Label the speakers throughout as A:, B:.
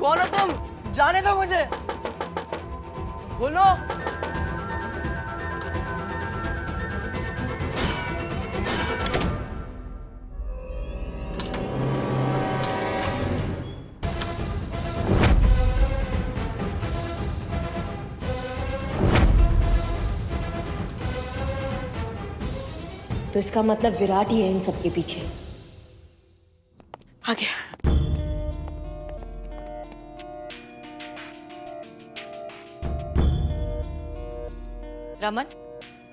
A: कौन हो तुम? जाने दो मुझे। बोलो।
B: तो इसका मतलब विराट ही है इन सबके पीछे।
C: आ गया।
D: रमन,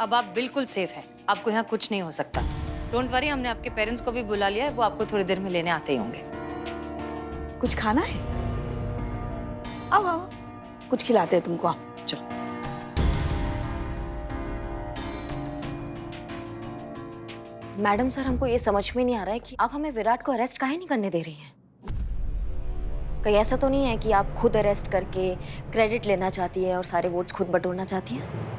D: अब आप बिल्कुल सेफ हैं। आपको यहाँ कुछ नहीं हो सकता। डोंट वरी, हमने आपके पेरेंट्स को भी बुला लिया है। वो आपको थोड़ी देर में लेने आते ही होंगे।
C: कुछ खाना है? आओ आओ, कुछ खिलाते हैं तुमको। आओ चलो।
B: मैडम सर, हमको ये समझ में नहीं आ रहा है कि आप हमें विराट को अरेस्ट काहे नहीं करने दे रही हैं। कहीं ऐसा तो नहीं है कि आप खुद अरेस्ट करके क्रेडिट लेना चाहती है और सारे वोट्स खुद बटोरना चाहती हैं?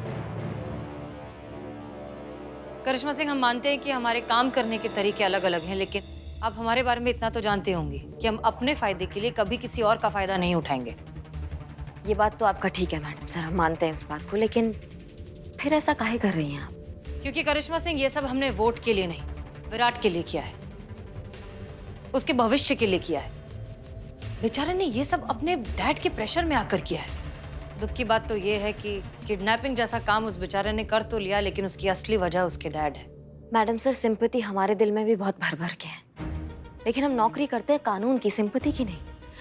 D: करिश्मा सिंह, हम मानते हैं कि हमारे काम करने के तरीके अलग अलग हैं, लेकिन आप हमारे बारे में इतना तो जानते होंगे कि हम अपने फायदे के लिए कभी किसी और का फायदा नहीं उठाएंगे।
B: ये बात तो आपका ठीक है मैडम सर, हम मानते हैं इस बात को, लेकिन फिर ऐसा काहे कर रही हैं आप?
D: क्योंकि करिश्मा सिंह, ये सब हमने वोट के लिए नहीं, विराट के लिए किया है, उसके भविष्य के लिए किया है। बेचारे ने ये सब अपने डैड के प्रेशर में आकर किया है। दुख की बात तो ये है कि किडनैपिंग जैसा काम उस बेचारे ने कर तो लिया, लेकिन उसकी असली वजह उसके डैड है।
B: मैडम सर, सिंपैथी हमारे दिल में भी बहुत भर भर के है, लेकिन हम नौकरी करते हैं कानून की, सिंपैथी की नहीं।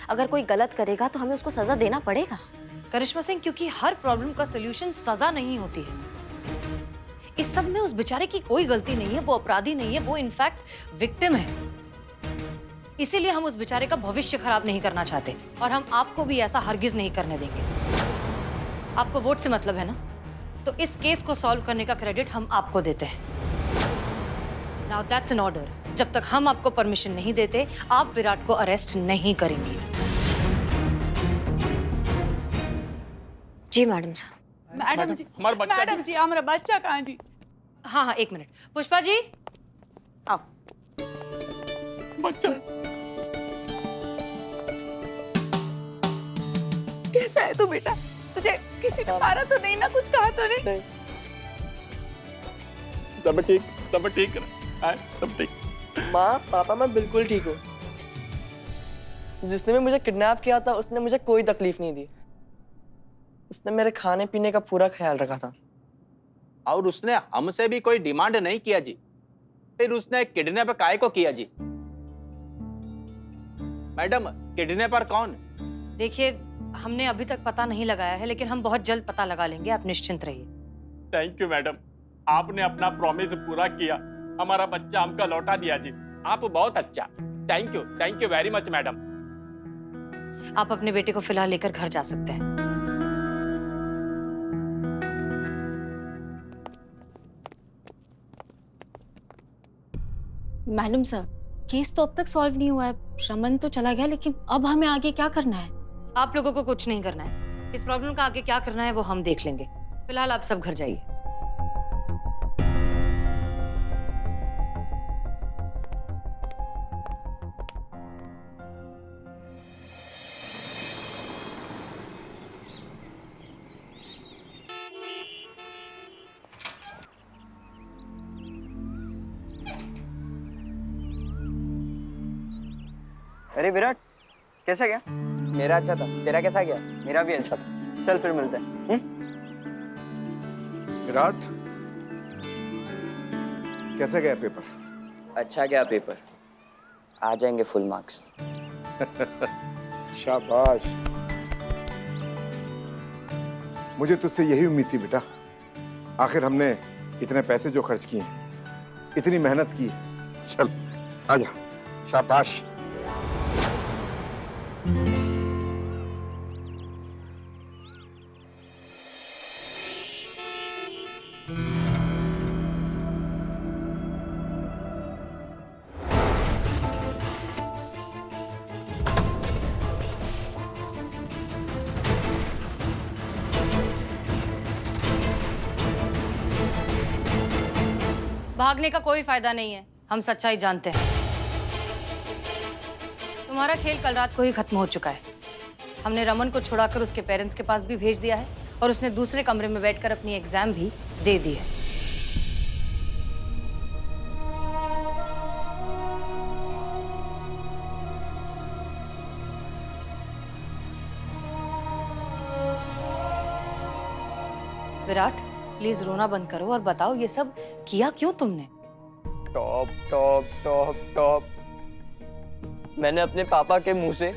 B: अगर कोई गलत करेगा तो हमें उसको सजा देना पड़ेगा।
D: करिश्मा सिंह, क्योंकि हर प्रॉब्लम का सलूशन सजा नहीं होती है। इस सब में उस बेचारे की कोई गलती नहीं है, वो अपराधी नहीं है, वो इनफैक्ट विक्टिम है। इसीलिए हम उस बेचारे का भविष्य खराब नहीं करना चाहते, और हम आपको भी ऐसा हरगिज नहीं करने देंगे। आपको वोट से मतलब है ना, तो इस केस को सॉल्व करने का क्रेडिट हम आपको देते हैं। Now that's an order. जब तक हम आपको परमिशन नहीं देते, आप विराट को अरेस्ट नहीं करेंगी।
B: जी मैडम सर।
E: मैडम जी,
F: हमारा बच्चा
E: मैडम जी, हमारा बच्चा कहाँ जी?
D: हाँ हाँ, एक मिनट। पुष्पा जी,
C: आओ।
F: बच्चा
E: कैसा है तू बेटा? तुझे किसी ने मारा तो नहीं ना, कुछ कहा तो नहीं?
F: सब ठीक, सब ठीक है, सब ठीक।
A: माँ पापा, मैं बिल्कुल ठीक हूँ। जिसने भी मुझे किडनैप किया था उसने मुझे कोई तकलीफ नहीं दी। उसने मेरे खाने पीने का पूरा ख्याल रखा था।
G: और उसने हमसे भी कोई डिमांड नहीं किया जी। फिर उसने किडनैप काहे को किया जी? मैडम, किडनैपर कौन?
D: देखिए, हमने अभी तक पता नहीं लगाया है, लेकिन हम बहुत जल्द पता लगा लेंगे। आप निश्चिंत रहिए।
F: थैंक यू मैडम, आपने अपना प्रॉमिस पूरा किया, हमारा बच्चा हमका लौटा दिया जी। आप बहुत अच्छा। Thank you very much madam.
D: आप अपने बेटे को फिलहाल लेकर घर जा सकते हैं।
H: मैडम सर, केस तो अब तक सॉल्व नहीं हुआ है। रमन तो चला गया, लेकिन अब हमें आगे क्या करना है?
D: आप लोगों को कुछ नहीं करना है। इस प्रॉब्लम का आगे क्या करना है वो हम देख लेंगे। फिलहाल आप सब घर जाइए।
A: अरे विराट, कैसा गया? मेरा अच्छा था। तेरा कैसा गया? मेरा भी अच्छा था। चल फिर मिलते हैं।
I: विराट, कैसा गया पेपर?
A: अच्छा गया पेपर, आ जाएंगे फुल मार्क्स।
I: शाबाश। मुझे तुझसे यही उम्मीद थी बेटा। आखिर हमने इतने पैसे जो खर्च किए हैं, इतनी मेहनत की। चल आजा, शाबाश।
D: भागने का कोई फायदा नहीं है, हम सच्चाई जानते हैं। तुम्हारा खेल कल रात को ही खत्म हो चुका है। हमने रमन को छुड़ाकर उसके पेरेंट्स के पास भी भेज दिया है और उसने दूसरे कमरे में बैठकर अपनी एग्जाम भी दे दी है। विराट, प्लीज रोना बंद करो और बताओ ये सब किया क्यों तुमने?
A: Top top top top. मैंने अपने पापा के मुंह से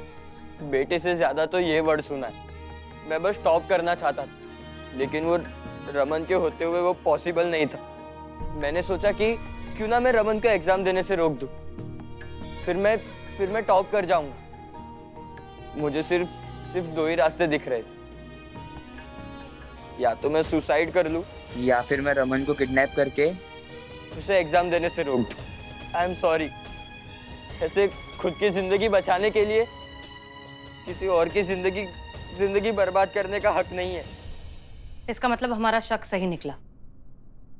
A: बेटे से ज्यादा तो ये वर्ड सुना है। मैं बस टॉप करना चाहता था, लेकिन वो रमन के होते हुए वो पॉसिबल नहीं था। मैंने सोचा कि क्यों ना मैं रमन को एग्जाम देने से रोक दूं, फिर मैं टॉप कर जाऊंगा। मुझे सिर्फ दो ही रास्ते दिख रहे थे, या तो मैं सुसाइड कर लूं या फिर मैं रमन को किडनैप करके उसे एग्जाम देने से रोक दूं। I am sorry. ऐसे खुद की जिंदगी बचाने के लिए किसी और की जिंदगी बर्बाद करने का हक नहीं है।
D: इसका मतलब हमारा शक सही निकला।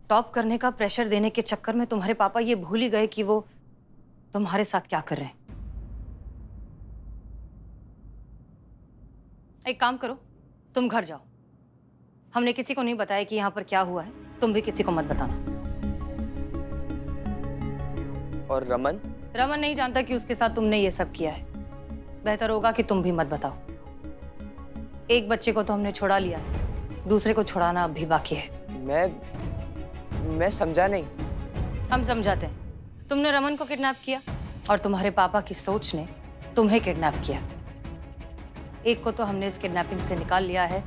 D: टॉप करने का प्रेशर देने के चक्कर में तुम्हारे पापा ये भूल ही गए कि वो तुम्हारे साथ क्या कर रहे हैं। एक काम करो, तुम घर जाओ। हमने किसी को नहीं बताया कि यहाँ पर क्या हुआ है, तुम भी किसी को मत बताना।
A: और रमन
D: नहीं जानता कि उसके साथ तुमने ये सब किया है। बेहतर होगा कि तुम भी मत बताओ। एक बच्चे को तो हमने छुड़ा लिया है, दूसरे को छुड़ाना अब भी बाकी है।
A: मैं समझा नहीं।
D: हम समझाते हैं। तुमने रमन को किडनैप किया और तुम्हारे पापा की सोच ने तुम्हें किडनैप किया। एक को तो हमने इस किडनैपिंग से निकाल लिया है,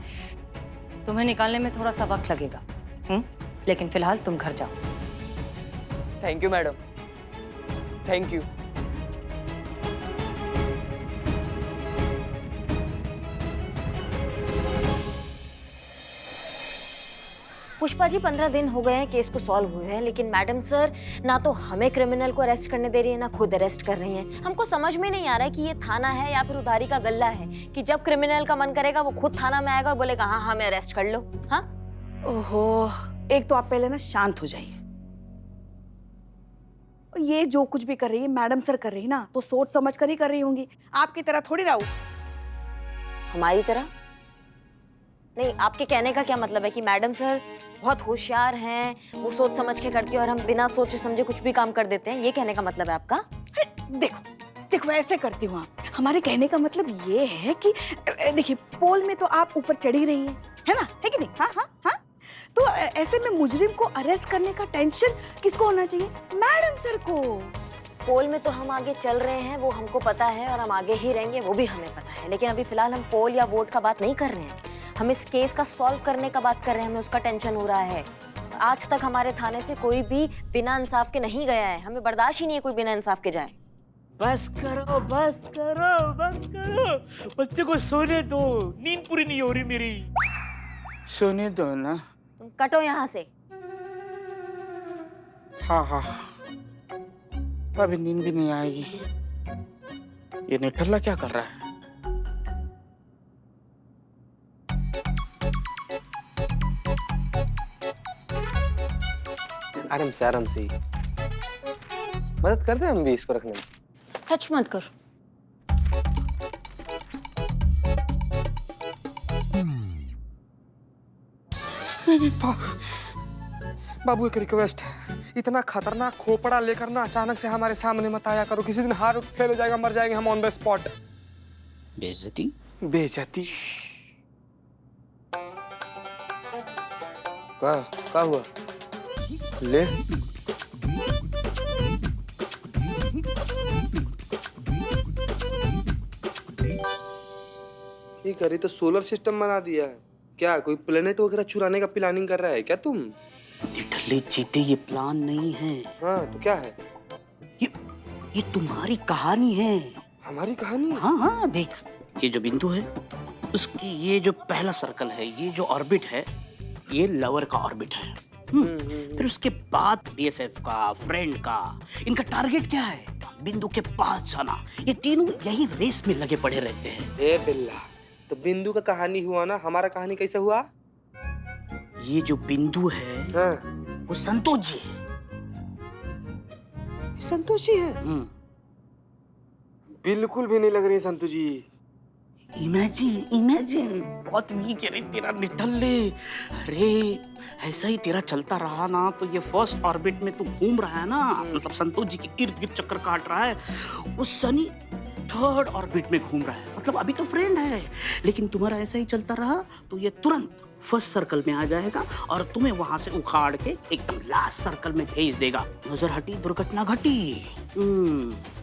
D: तुम्हें निकालने में थोड़ा सा वक्त लगेगा। लेकिन फिलहाल तुम घर जाओ।
A: Thank you madam, thank you.
B: Pushpa ji 15 दिन हो गए हैं केस को सॉल्व हुए हैं, लेकिन मैडम सर ना तो हमें क्रिमिनल को अरेस्ट करने दे रही है ना खुद अरेस्ट कर रही हैं। हमको समझ में नहीं आ रहा है कि ये थाना है या फिर उधारी का गल्ला है कि जब क्रिमिनल का मन करेगा वो खुद थाना में आएगा और बोलेगा हाँ हमें अरेस्ट कर लो। हाँ
C: ओहो, एक तो आप पहले ना शांत हो जाइए। ये जो कुछ भी कर रही है मैडम सर कर रही है ना, तो सोच समझ कर ही कर रही होंगी, आपकी तरह थोड़ी रहूं।
B: हमारी तरह नहीं। आपके कहने का क्या मतलब है कि मैडम सर बहुत होशियार हैं, वो सोच समझ के करती है और हम बिना सोचे समझे कुछ भी काम कर देते हैं, ये कहने का मतलब है आपका?
C: देखो ऐसे करती हूँ आप। हमारे कहने का मतलब ये है कि देखिए पोल में तो आप ऊपर चढ़ी रही है ना, है कि नहीं? हाँ हाँ हाँ। तो ऐसे में मुजरिम को अरेस्ट करने का टेंशन किसको होना चाहिए? मैडम सर को।
B: पोल में तो हम आगे चल रहे हैं, वो हमको पता है, और हम आगे ही रहेंगे वो भी हमें पता है। लेकिन अभी फिलहाल हम पोल या वोट का बात नहीं कर रहे हैं, हम इस केस का सॉल्व करने का बात कर रहे हैं। हमें उसका टेंशन हो रहा है। आज तक हमारे थाने से कोई भी बिना इंसाफ के नहीं गया है, हमें बर्दाश्त ही नहीं है कोई बिना इंसाफ के जाए।
J: बस करो बस करो बस करो, बच्चे को सोने दो, नींद पूरी नहीं हो रही मेरी। सोने दो ना।
B: तुम कटो यहाँ से।
J: हाँ हाँ, अभी नींद भी नहीं आएगी। ये निठल्ला क्या कर रहा है?
A: आराम से ही मदद करते हैं हम भी इसको रखने में।
H: टच मत कर।
K: बाबू एक रिक्वेस्ट है, इतना खतरनाक खोपड़ा लेकर ना अचानक से हमारे सामने मत आया करो। किसी दिन हार्ट फेल हो जाएगा, मर जाएंगे हम ऑन द स्पॉट।
J: बेइज्जती
K: बेइज्जती।
A: क्या हुआ? ले
L: ये करी तो सोलर सिस्टम बना दिया है क्या? कोई प्लेनेट वगैरह चुराने का प्लानिंग कर रहा है क्या तुम?
J: निठल्ले चीते, ये प्लान नहीं है।
L: हाँ तो क्या है?
J: ये तुम्हारी कहानी है।
L: हमारी कहानी?
J: हाँ हाँ, देख ये जो बिंदु है उसकी ये जो पहला सर्कल है, ये जो ऑर्बिट है, ये लवर का ऑर्बिट है। फिर उसके बाद BFF का, फ्रेंड का, इनका टारगेट क्या है? बिंदु के पास जाना। ये तीनों यही रेस में लगे पड़े रहते हैं।
L: ए बिल्ला, तो बिंदु का कहानी हुआ ना, हमारा कहानी कैसे हुआ?
J: ये जो बिंदु है
L: हाँ।
J: वो संतोष जी है।
L: संतोष जी है? बिल्कुल भी नहीं लग रही है संतोष जी।
J: इमेजिन इमेजिन, बहुत वीक है रे तेरा निठल्ले। अरे ऐसा ही तेरा चलता रहा ना तो ये फर्स्ट ऑर्बिट में तू घूम रहा है ना, मतलब संतोष जी के इर्द गिर्द चक्कर काट रहा है, उस सनी थर्ड ऑर्बिट में घूम रहा है। मतलब अभी तो फ्रेंड है, लेकिन तुम्हारा ऐसा ही चलता रहा तो ये तुरंत फर्स्ट सर्कल में आ जाएगा और तुम्हें वहां से उखाड़ के एकदम लास्ट सर्कल में भेज देगा। नजर हटी दुर्घटना घटी।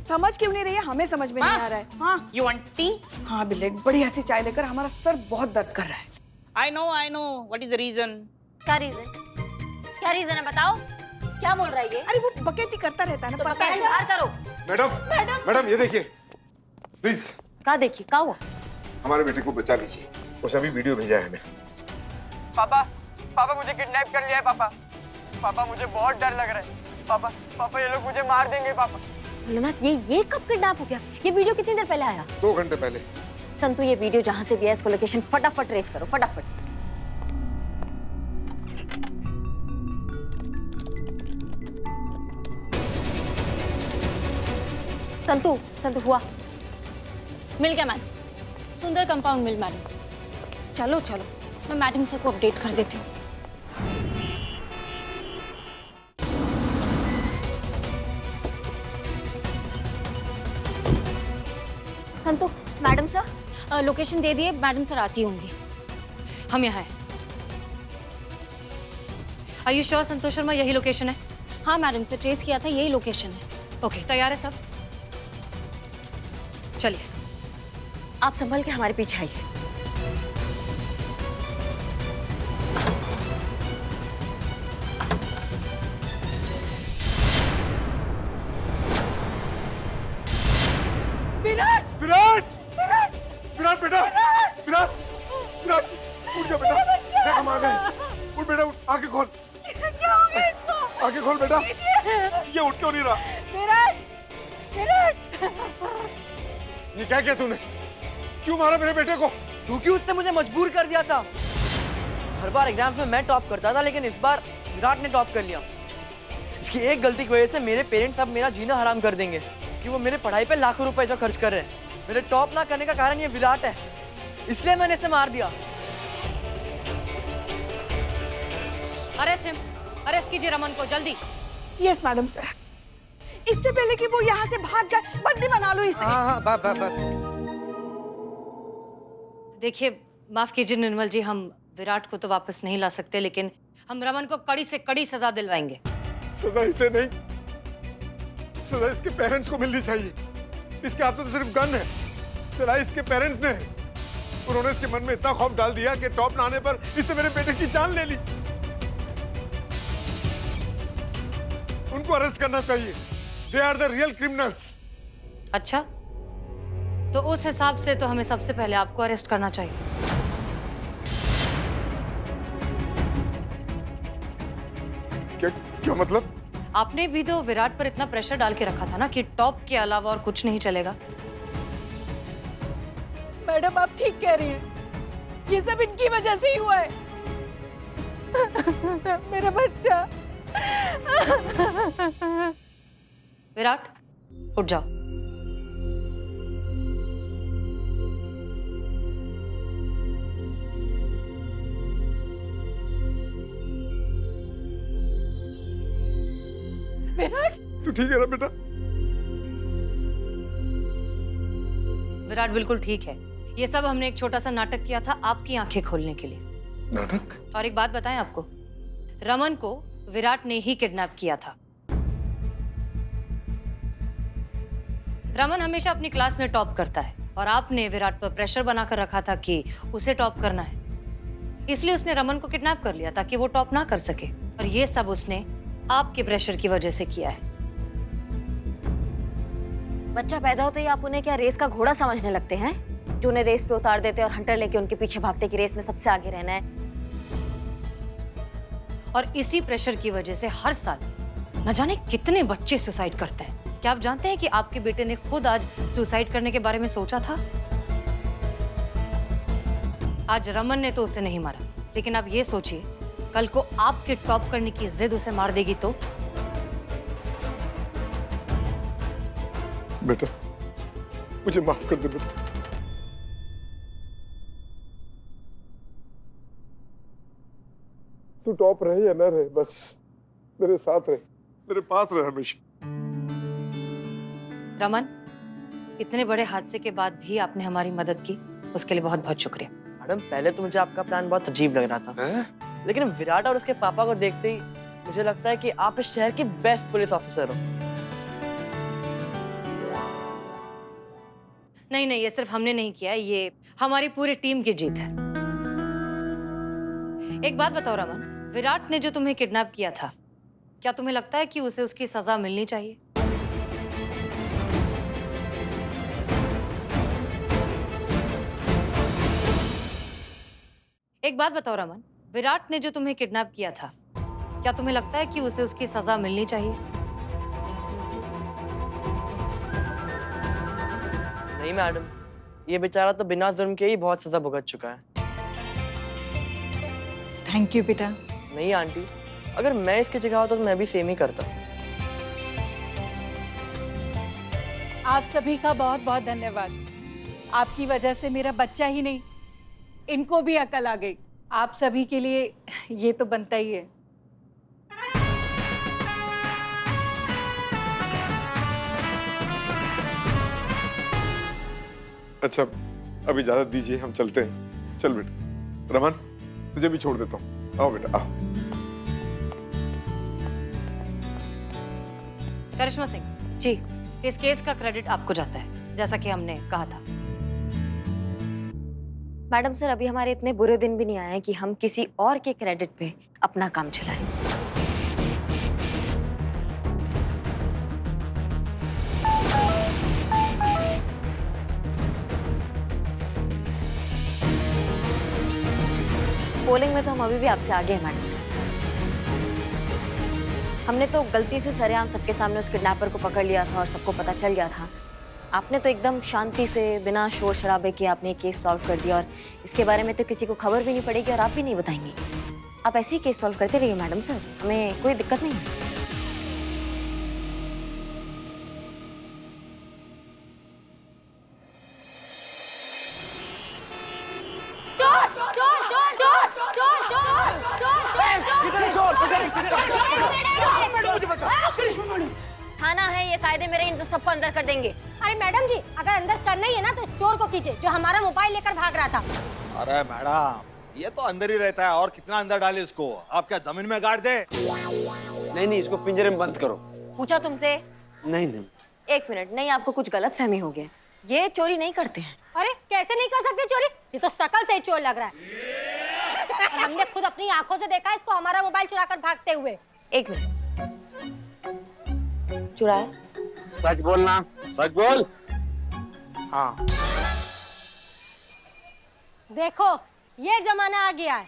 C: समझ क्यों नहीं रही है? हमें समझ में नहीं आ रहा है। हाँ
J: यू वांट टी?
C: हाँ बिल्ले, बड़ी हंसी चाय लेकर, हमारा सर बहुत दर्द कर रहा है।
J: I know what is the reason.
B: क्या रीजन? क्या रीजन है बताओ? क्या बोल रहा है ये?
C: अरे वो बकैती करता रहता है ना,
B: तो
C: पता है।
B: बाहर करो।
I: मैडम मैडम ये देखिए प्लीज।
B: क्या देखिए? क्या हुआ?
I: हमारे बेटे को बचा लीजिए, उसने अभी वीडियो भेजा है हमें।
A: पापा पापा मुझे किडनैप कर लिया है पापा। पापा मुझे बहुत डर लग रहा है पापा। पापा ये लोग मुझे मार देंगे पापा।
B: भोलेनाथ, ये कब किडनैप हो गया? ये वीडियो कितनी देर पहले आया?
I: 2 घंटे पहले।
B: संतु, ये वीडियो जहां से भी है इसको लोकेशन फटाफट ट्रेस करो, फटाफट। संतु हुआ?
H: मिल गया मैडम, सुंदर कंपाउंड मिल मैडम।
B: चलो
H: मैं मैडम सर को अपडेट कर देती हूँ।
B: संतु, मैडम सर
H: लोकेशन दे दिए, मैडम सर आती होंगी।
D: हम यहाँ हैं। Are you sure Santosh Sharma यही लोकेशन है?
H: हाँ मैडम से ट्रेस किया था, यही लोकेशन है।
D: ओके, तैयार है सब? चलिए।
B: आप संभल के हमारे पीछे आइए।
I: विराट बेटा, विराट उठ जा बेटा, देख हम आ गए। उठ बेटा, उठ, आंखें खोल।
E: क्या हो गया इसको?
I: आंखें खोल बेटा। ये उठ क्यों नहीं रहा?
E: विराट
I: ये क्या किया तूने? क्यों मारा मेरे बेटे को?
A: क्योंकि उसने मुझे मजबूर कर दिया था। हर बार एग्जाम्स में मैं टॉप करता था, लेकिन इस बार विराट ने टॉप कर लिया। इसकी एक गलती की वजह से मेरे पेरेंट्स अब मेरा जीना हराम कर देंगे, कि वो मेरे पढ़ाई पे लाखों रुपए जो खर्च कर रहे हैं। मेरे टॉप ना करने का कारण ये विराट है, इसलिए मैंने इसे मार दिया।
D: अरेस्ट कीजिए रमन को जल्दी।
C: Yes madam sir. इससे पहले कि वो यहाँ से भाग जाए, बंदी बना लो इसे।
K: हाँ बस।
D: देखिए, माफ कीजिए निर्मल जी, हम विराट को तो वापस नहीं ला सकते, लेकिन हम रमन को कड़ी से कड़ी सजा दिलवाएंगे।
I: सजा इसे नहीं, सजा इसके पेरेंट्स को मिलनी चाहिए। इसके हाथ में तो सिर्फ गन है, चला इसके पेरेंट्स ने। उन्होंने इसके मन में इतना खौफ डाल दिया कि टॉप ना आने पर इसने मेरे बेटे की जान ले ली। उनको अरेस्ट करना चाहिए। They are the real criminals.
D: अच्छा, तो उस हिसाब से तो हमें सबसे पहले आपको अरेस्ट करना चाहिए।
I: क्या मतलब?
D: आपने भी तो विराट पर इतना प्रेशर डाल के रखा था ना कि टॉप के अलावा और कुछ नहीं चलेगा।
E: मैडम आप ठीक कह रही हैं, ये सब इनकी वजह से ही हुआ है। मेरा बच्चा।
D: विराट, उठ जाओ।
E: विराट,
I: तू ठीक है ना बेटा?
D: विराट बिल्कुल ठीक है। ये सब हमने एक छोटा सा नाटक किया था आपकी आंखें खोलने के लिए।
I: नाटक?
D: और एक बात बताएं आपको, रमन को विराट ने ही किडनैप किया था। रमन हमेशा अपनी क्लास में टॉप करता है और आपने विराट पर प्रेशर बनाकर रखा था कि उसे टॉप करना है, इसलिए उसने रमन को किडनैप कर लिया ताकि वो टॉप ना कर सके। और ये सब उसने आपके प्रेशर की वजह से किया है।
B: बच्चा पैदा होते ही आप उन्हें क्या रेस का घोड़ा समझने लगते हैं, जो उन्हें रेस पे उतार देते और हंटर लेके उनके पीछे भागते कि रेस में सबसे आगे रहना है।
D: और इसी प्रेशर की वजह से हर साल न जाने कितने बच्चे सुसाइड करते हैं। क्या आप जानते हैं कि आपके बेटे ने खुद आज सुसाइड करने के बारे में सोचा था? आज रमन ने तो उसे नहीं मारा, लेकिन आप ये सोचिए, कल को आपके टॉप करने की जिद उसे मार देगी तो?
I: बेटा, मुझे माफ कर दे बेटा। तू टॉप रहे या ना रहे, बस मेरे साथ रहे, मेरे पास रहे हमेशा।
D: रमन, इतने बड़े हादसे के बाद भी आपने हमारी मदद की, उसके लिए बहुत बहुत शुक्रिया।
A: मैडम पहले तो मुझे आपका प्लान बहुत अजीब लग रहा था, लेकिन विराट और उसके पापा को देखते ही मुझे लगता है कि आप इस शहर की बेस्ट पुलिस ऑफिसर हो।
D: नहीं नहीं, ये सिर्फ हमने नहीं किया, ये हमारी पूरी टीम की जीत है। एक बात बताओ रमन, विराट ने जो तुम्हें किडनैप किया था, क्या तुम्हें लगता है कि उसे उसकी सजा मिलनी चाहिए? एक बात बताओ रमन, विराट ने जो तुम्हें किडनैप किया था, क्या तुम्हें लगता है कि उसे उसकी सजा मिलनी चाहिए?
A: नहीं मैडम, ये बेचारा तो बिना जुर्म के ही बहुत सजा भुगत चुका है।
E: थैंक यू बेटा।
A: नहीं आंटी, अगर मैं इसकी जगह होता तो मैं भी सेम ही करता।
E: आप सभी का बहुत बहुत धन्यवाद। आपकी वजह से मेरा बच्चा ही नहीं, इनको भी अकल आ गई। आप सभी के लिए ये तो बनता ही है।
I: अच्छा अब इजाजत दीजिए, हम चलते हैं। चल बेटा, रमन तुझे भी छोड़ देता हूँ। आओ बेटा आओ।
D: करिश्मा सिंह
B: जी।
D: इस केस का क्रेडिट आपको जाता है, जैसा कि हमने कहा था।
B: मैडम सर, अभी हमारे इतने बुरे दिन भी नहीं आए हैं कि हम किसी और के क्रेडिट पे अपना काम चलाएं। पोलिंग में तो हम अभी भी आपसे आगे हैं मैडम सर। हमने तो गलती से सरेआम सबके सामने उस किडनैपर को पकड़ लिया था और सबको पता चल गया था। आपने तो एकदम शांति से बिना शोर शराबे के आपने केस सॉल्व कर दिया और इसके बारे में तो किसी को खबर भी नहीं पड़ेगी और आप भी नहीं बताएंगे। आप ऐसे ही केस सॉल्व करते रहिए मैडम सर, हमें कोई दिक्कत नहीं है। थाना है ये, कायदे मेरे इन सबको अंदर कर देंगे।
M: अरे मैडम जी, अगर अंदर करना ही है ना तो इस चोर को कीजिए जो हमारा मोबाइल लेकर भाग रहा था।
N: अरे मैडम, ये तो अंदर ही रहता है, और कितना अंदर डाले इसको? आप क्या जमीन में गाड़ दे?
L: नहीं नहीं, इसको पिंजरे में बंद करो।
B: पूछा तुमसे?
L: नहीं नहीं।
B: एक मिनट, नहीं आपको कुछ गलत फहमी हो गया, ये चोरी नहीं करते हैं।
M: अरे कैसे नहीं कर सकते चोरी? ये तो शकल से ही चोर लग रहा है। और हमने खुद अपनी आंखों से देखा इसको हमारा मोबाइल चुराकर भागते हुए।
B: एक मिनट, चुराया?
L: सच बोलना।
N: सच बोल।
L: हाँ।
M: देखो ये जमाना आ गया है,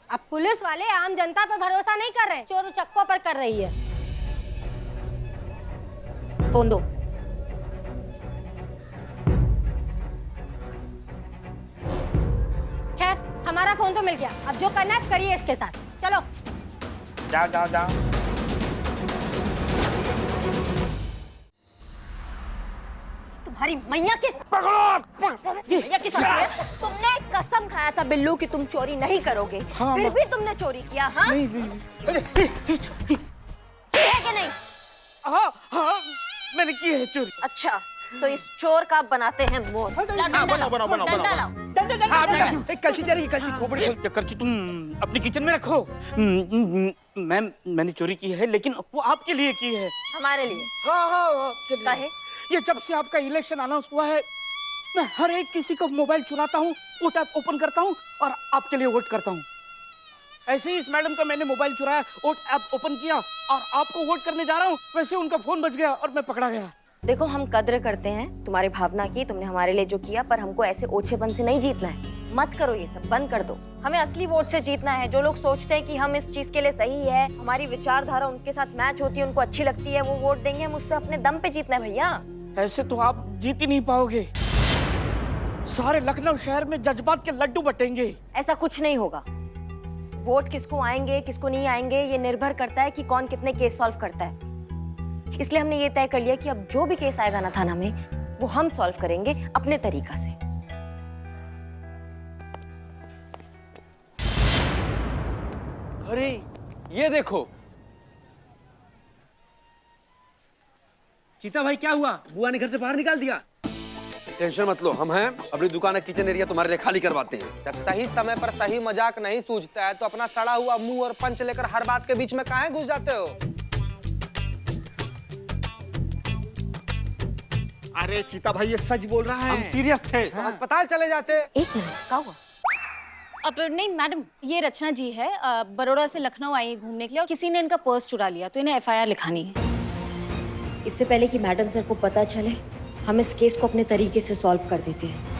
M: अब पुलिस वाले आम जनता पर भरोसा नहीं कर रहे, चोर उचक्कों पर कर रही है।
B: फोन दो।
M: खैर हमारा फोन तो मिल गया, अब जो करना है करिए इसके साथ। चलो
L: जाओ जाओ जाओ।
B: तुम्हारी मैया के मैया की तुमने कसम खाया था बिल्लू कि तुम चोरी नहीं करोगे, फिर भी तुमने चोरी किया। हाँ?
L: नहीं नहीं।
B: की है कि नहीं?
L: हाँ हाँ, मैंने की है चोरी।
B: अच्छा, तो इस चोर का बनाते हैं मोर।
N: बनाओ बनाओ बनाओ बनाओ।
K: कल्ची चलेगी, कल्ची खोपड़ी खोल।
J: करची तुम अपनी किचन में रखो। मैम, मैंने चोरी की है, लेकिन वो आपके लिए की है।
B: हमारे लिए?
K: हाँ हाँ,
B: काहे?
J: ये जब से आपका इलेक्शन अनाउंस हुआ है, मैं हर एक किसी का मोबाइल चुराता हूँ, वोट ऐप ओपन करता हूँ और आपके लिए वोट करता हूँ। ऐसे ही इस मैडम का मैंने मोबाइल चुराया, वोट ऐप ओपन किया और आपको वोट करने जा रहा हूँ, वैसे उनका फोन बज गया और मैं पकड़ा गया।
B: देखो, हम कद्र करते हैं तुम्हारी भावना की, तुमने हमारे लिए जो किया, पर हमको ऐसे ओछेपन से नहीं जीतना है। मत करो ये सब, बंद कर दो। हमें असली वोट से जीतना है। जो लोग सोचते हैं कि हम इस चीज के लिए सही है, हमारी विचारधारा उनके साथ मैच होती है, उनको अच्छी लगती है, वो वोट देंगे। हम उससे अपने दम पे जीतना है भैया।
J: ऐसे तो आप जीत ही नहीं पाओगे। सारे लखनऊ शहर में जज्बात के लड्डू बटेंगे।
B: ऐसा कुछ नहीं होगा। वोट किसको आएंगे किसको नहीं आएंगे ये निर्भर करता है कि कौन कितने केस सॉल्व करता है। इसलिए हमने ये तय कर लिया कि अब जो भी केस आएगा ना थाना में, वो हम सॉल्व करेंगे अपने तरीका से।
K: अरे ये देखो।
O: चीता भाई क्या हुआ? बुआ ने घर से बाहर निकाल दिया?
L: टेंशन मत लो, हम हैं। अपनी दुकान का किचन एरिया तुम्हारे लिए खाली करवाते हैं।
K: जब सही समय पर सही मजाक नहीं सूझता है तो अपना सड़ा हुआ मुंह और पंच लेकर हर बात के बीच में काहे घुस जाते हो?
N: अरे चीता भाई ये सच बोल रहा है।
K: हम सीरियस थे तो अस्पताल चले जाते।
B: एक मिनट, क्या हुआ?
H: अब नहीं मैडम, ये रचना जी है, बड़ौदा से लखनऊ आई है घूमने के लिए और किसी ने इनका पर्स चुरा लिया तो इन्हें एफआईआर लिखानी है।
B: इससे पहले कि मैडम सर को पता चले, हम इस केस को अपने तरीके से सॉल्व कर देते हैं।